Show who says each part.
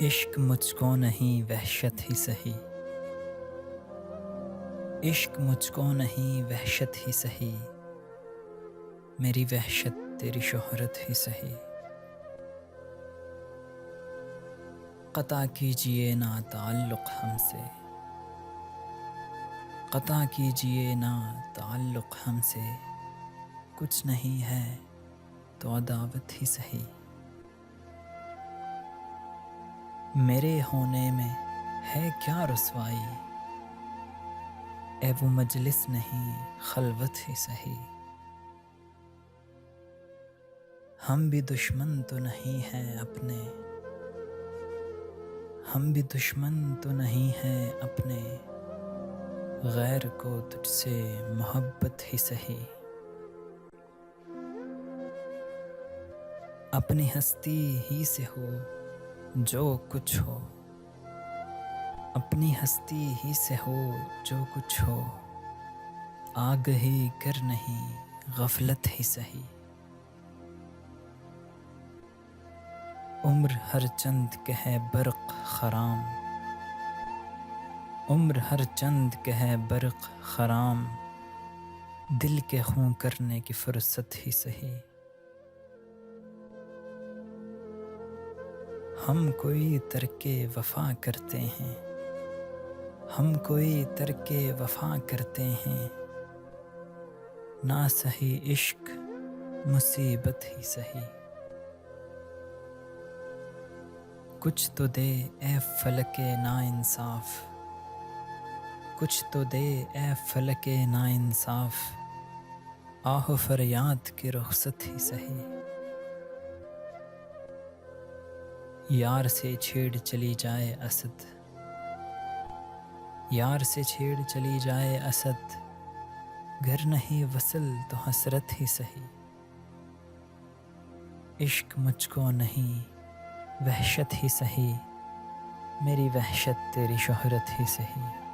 Speaker 1: عشق مجھ کو نہیں وحشت ہی سہی، عشق مجھ کو نہیں وحشت ہی سہی، میری وحشت تیری شہرت ہی سہی۔ قطع کیجئے نہ تعلق ہم سے، قطع کیجئے نہ تعلق ہم سے، کچھ نہیں ہے تو عداوت ہی سہی۔ میرے ہونے میں ہے کیا رسوائی، اے وہ مجلس نہیں خلوت ہی سہی۔ ہم بھی دشمن تو نہیں ہیں اپنے، ہم بھی دشمن تو نہیں ہیں اپنے، غیر کو تجھ سے محبت ہی سہی۔ اپنی ہستی ہی سے ہو جو کچھ ہو، اپنی ہستی ہی سے ہو جو کچھ ہو، آگہی گر نہیں غفلت ہی سہی۔ عمر ہر چند کہ ہے برق خرام، عمر ہر چند کہ ہے برق خرام، دل کے خوں کرنے کی فرصت ہی سہی۔ ہم کوئی ترک وفا کرتے ہیں، ہم کوئی ترک وفا کرتے ہیں، نہ سہی عشق مصیبت ہی سہی۔ کچھ تو دے اے فلک ناانصاف، کچھ تو دے اے فلک ناانصاف، آہ و فریاد کی رخصت ہی سہی۔ یار سے چھیڑ چلی جائے اسد، یار سے چھیڑ چلی جائے اسد، گر نہیں وصل تو حسرت ہی سہی۔ عشق مجھ کو نہیں وحشت ہی سہی، میری وحشت تیری شہرت ہی سہی۔